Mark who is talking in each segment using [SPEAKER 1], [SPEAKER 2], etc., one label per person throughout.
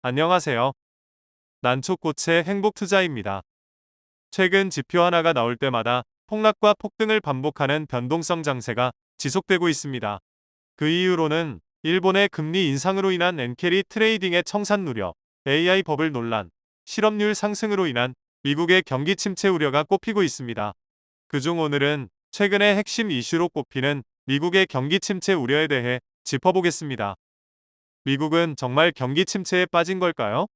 [SPEAKER 1] 안녕하세요. 난초꽃의 행복투자입니다. 최근 지표 하나가 나올 때마다 폭락과 폭등을 반복하는 변동성 장세가 지속되고 있습니다. 그 이유로는 일본의 금리 인상으로 인한 엔캐리 트레이딩의 청산 우려, AI 버블 논란, 실업률 상승으로 인한 미국의 경기 침체 우려가 꼽히고 있습니다. 그중 오늘은 최근의 핵심 이슈로 꼽히는 미국의 경기 침체 우려에 대해 짚어보겠습니다. 미국은 정말 경기 침체에 빠진 걸까요?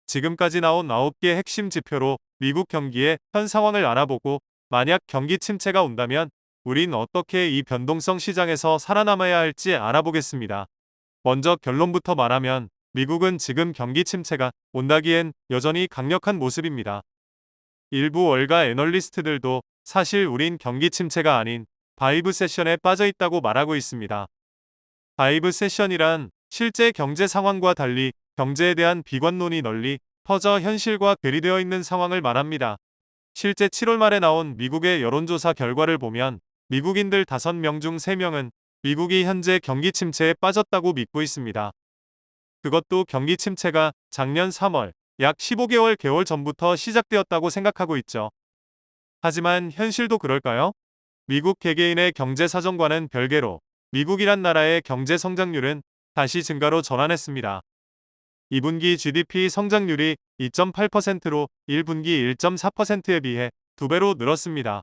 [SPEAKER 1] 지금까지 나온 9개 핵심 지표로 미국 경기의 현 상황을 알아보고 만약 경기 침체가 온다면 우린 어떻게 이 변동성 시장에서 살아남아야 할지 알아보겠습니다. 먼저 결론부터 말하면 미국은 지금 경기 침체가 온다기엔 여전히 강력한 모습입니다. 일부 월가 애널리스트들도 사실 우린 경기 침체가 아닌 바이브 세션에 빠져 있다고 말하고 있습니다. 바이브 세션이란 실제 경제 상황과 달리 경제에 대한 비관론이 널리 퍼져 현실과 괴리되어 있는 상황을 말합니다. 실제 7월 말에 나온 미국의 여론조사 결과를 보면 미국인들 5명 중 3명은 미국이 현재 경기 침체에 빠졌다고 믿고 있습니다. 그것도 경기 침체가 작년 3월, 약 15개월 전부터 시작되었다고 생각하고 있죠. 하지만 현실도 그럴까요? 미국 개개인의 경제 사정과는 별개로 미국이란 나라의 경제 성장률은 다시 증가로 전환했습니다. 2분기 GDP 성장률이 2.8%로 1분기 1.4%에 비해 2배로 늘었습니다.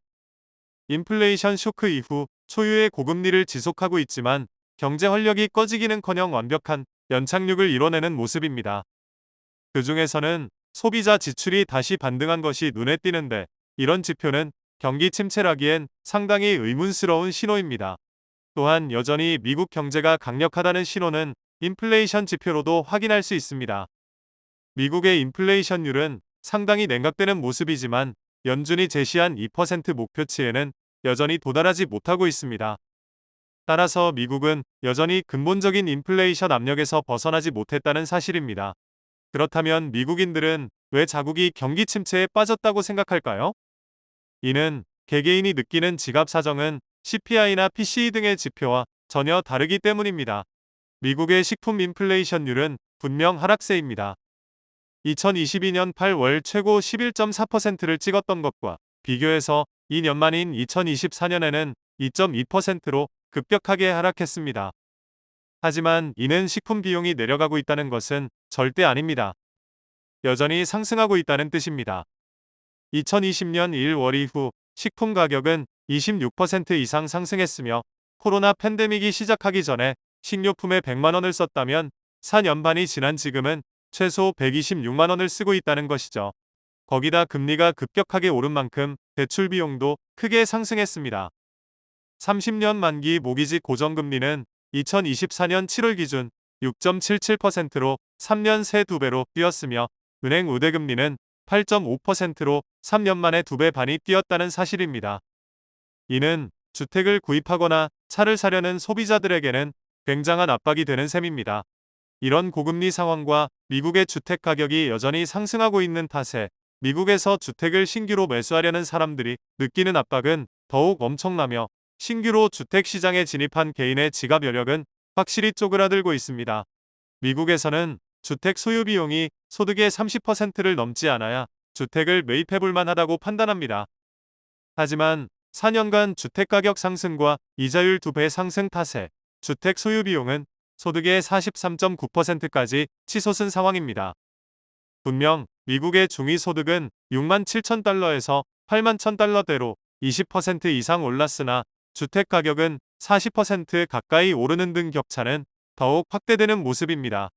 [SPEAKER 1] 인플레이션 쇼크 이후 초유의 고금리를 지속하고 있지만 경제 활력이 꺼지기는커녕 완벽한 연착륙을 이뤄내는 모습입니다. 그 중에서는 소비자 지출이 다시 반등한 것이 눈에 띄는데 이런 지표는 경기 침체라기엔 상당히 의문스러운 신호입니다. 또한 여전히 미국 경제가 강력하다는 신호는 인플레이션 지표로도 확인할 수 있습니다. 미국의 인플레이션율은 상당히 냉각되는 모습이지만 연준이 제시한 2% 목표치에는 여전히 도달하지 못하고 있습니다. 따라서 미국은 여전히 근본적인 인플레이션 압력에서 벗어나지 못했다는 사실입니다. 그렇다면 미국인들은 왜 자국이 경기 침체에 빠졌다고 생각할까요? 이는 개개인이 느끼는 지갑 사정은 CPI나 PCE 등의 지표와 전혀 다르기 때문입니다. 미국의 식품 인플레이션율은 분명 하락세입니다. 2022년 8월 최고 11.4%를 찍었던 것과 비교해서 2년 만인 2024년에는 2.2%로 급격하게 하락했습니다. 하지만 이는 식품 비용이 내려가고 있다는 것은 절대 아닙니다. 여전히 상승하고 있다는 뜻입니다. 2020년 1월 이후 식품 가격은 26% 이상 상승했으며 코로나 팬데믹이 시작하기 전에 식료품에 100만 원을 썼다면 4년 반이 지난 지금은 최소 126만 원을 쓰고 있다는 것이죠. 거기다 금리가 급격하게 오른 만큼 대출 비용도 크게 상승했습니다. 30년 만기 모기지 고정금리는 2024년 7월 기준 6.77%로 3년 새 2배로 뛰었으며 은행 우대금리는 8.5%로 3년 만에 2배 반이 뛰었다는 사실입니다. 이는 주택을 구입하거나 차를 사려는 소비자들에게는 굉장한 압박이 되는 셈입니다. 이런 고금리 상황과 미국의 주택 가격이 여전히 상승하고 있는 탓에 미국에서 주택을 신규로 매수하려는 사람들이 느끼는 압박은 더욱 엄청나며 신규로 주택 시장에 진입한 개인의 지갑 여력은 확실히 쪼그라들고 있습니다. 미국에서는 주택 소유 비용이 소득의 30%를 넘지 않아야 주택을 매입해볼 만하다고 판단합니다. 하지만 4년간 주택가격 상승과 이자율 2배 상승 탓에 주택 소유 비용은 소득의 43.9%까지 치솟은 상황입니다. 분명 미국의 중위소득은 6만 7천 달러에서 8만 1천 달러대로 20% 이상 올랐으나 주택 가격은 40% 가까이 오르는 등 격차는 더욱 확대되는 모습입니다.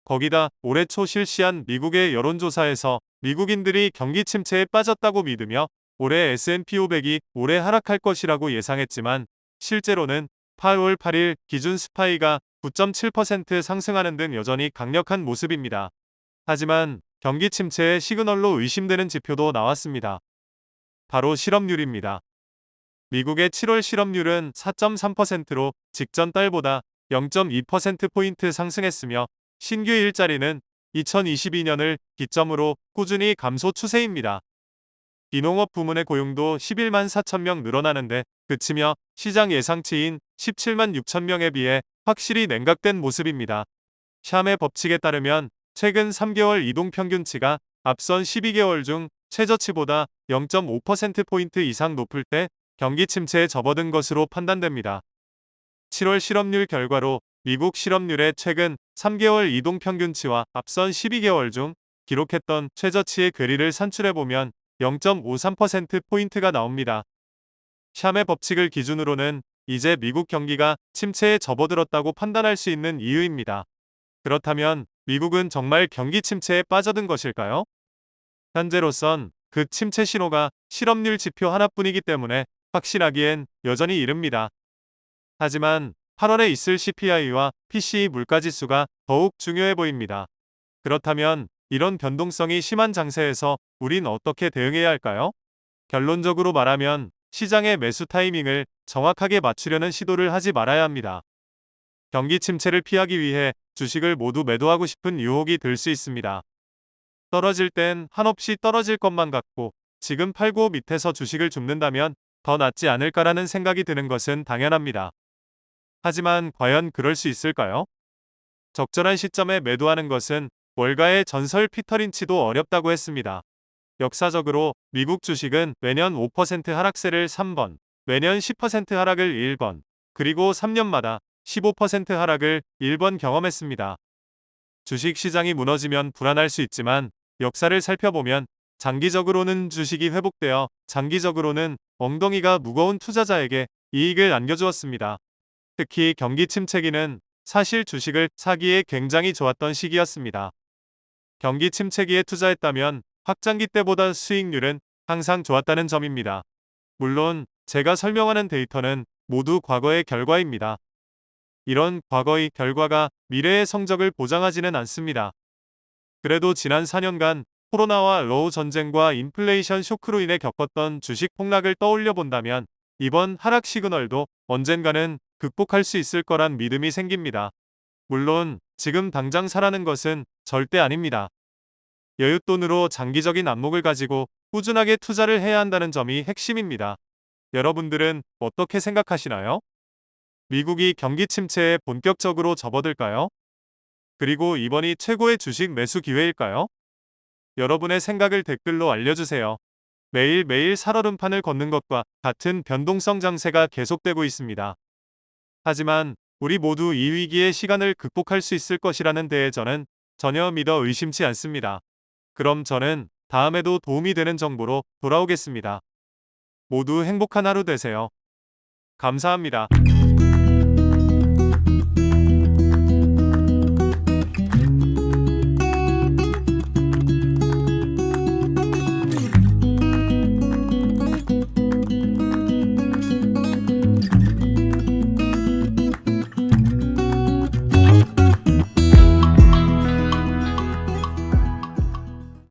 [SPEAKER 1] 거기다 올해 초 실시한 미국의 여론조사에서 미국인들이 경기 침체에 빠졌다고 믿으며 올해 S&P 500이 올해 하락할 것이라고 예상했지만 실제로는 8월 8일 기준 스파이가 9.7% 상승하는 등 여전히 강력한 모습입니다. 하지만 경기 침체의 시그널로 의심되는 지표도 나왔습니다. 바로 실업률입니다. 미국의 7월 실업률은 4.3%로 직전 달보다 0.2%포인트 상승했으며 신규 일자리는 2022년을 기점으로 꾸준히 감소 추세입니다. 비농업 부문의 고용도 11만 4천 명 늘어나는데 그치며 시장 예상치인 17만 6천 명에 비해 확실히 냉각된 모습입니다. 샴의 법칙에 따르면 최근 3개월 이동 평균치가 앞선 12개월 중 최저치보다 0.5%포인트 이상 높을 때 경기 침체에 접어든 것으로 판단됩니다. 7월 실업률 결과로 미국 실업률의 최근 3개월 이동 평균치와 앞선 12개월 중 기록했던 최저치의 괴리를 산출해보면 0.53%포인트가 나옵니다. 샴의 법칙을 기준으로는 이제 미국 경기가 침체에 접어들었다고 판단할 수 있는 이유입니다. 그렇다면 미국은 정말 경기 침체에 빠져든 것일까요? 현재로선 그 침체 신호가 실업률 지표 하나뿐이기 때문에 확신하기엔 여전히 이릅니다. 하지만 8월에 있을 CPI와 PCE 물가지수가 더욱 중요해 보입니다. 그렇다면 이런 변동성이 심한 장세에서 우린 어떻게 대응해야 할까요? 결론적으로 말하면 시장의 매수 타이밍을 정확하게 맞추려는 시도를 하지 말아야 합니다. 경기 침체를 피하기 위해 주식을 모두 매도하고 싶은 유혹이 들 수 있습니다. 떨어질 땐 한없이 떨어질 것만 같고 지금 팔고 밑에서 주식을 줍는다면 더 낫지 않을까라는 생각이 드는 것은 당연합니다. 하지만 과연 그럴 수 있을까요? 적절한 시점에 매도하는 것은 월가의 전설 피터 린치도 어렵다고 했습니다. 역사적으로 미국 주식은 매년 5% 하락세를 3번, 매년 10% 하락을 1번, 그리고 3년마다 15% 하락을 1번 경험했습니다. 주식 시장이 무너지면 불안할 수 있지만 역사를 살펴보면 장기적으로는 주식이 회복되어 장기적으로는 엉덩이가 무거운 투자자에게 이익을 안겨주었습니다. 특히 경기 침체기는 사실 주식을 사기에 굉장히 좋았던 시기였습니다. 경기 침체기에 투자했다면 확장기 때보다 수익률은 항상 좋았다는 점입니다. 물론 제가 설명하는 데이터는 모두 과거의 결과입니다. 이런 과거의 결과가 미래의 성적을 보장하지는 않습니다. 그래도 지난 4년간 코로나와 러우 전쟁과 인플레이션 쇼크로 인해 겪었던 주식 폭락을 떠올려 본다면 이번 하락 시그널도 언젠가는 극복할 수 있을 거란 믿음이 생깁니다. 물론 지금 당장 사라는 것은 절대 아닙니다. 여윳돈으로 장기적인 안목을 가지고 꾸준하게 투자를 해야 한다는 점이 핵심입니다. 여러분들은 어떻게 생각하시나요? 미국이 경기 침체에 본격적으로 접어들까요? 그리고 이번이 최고의 주식 매수 기회일까요? 여러분의 생각을 댓글로 알려주세요. 매일매일 살얼음판을 걷는 것과 같은 변동성 장세가 계속되고 있습니다. 하지만 우리 모두 이 위기의 시간을 극복할 수 있을 것이라는 데에 저는 전혀 믿어 의심치 않습니다. 그럼 저는 다음에도 도움이 되는 정보로 돌아오겠습니다. 모두 행복한 하루 되세요. 감사합니다.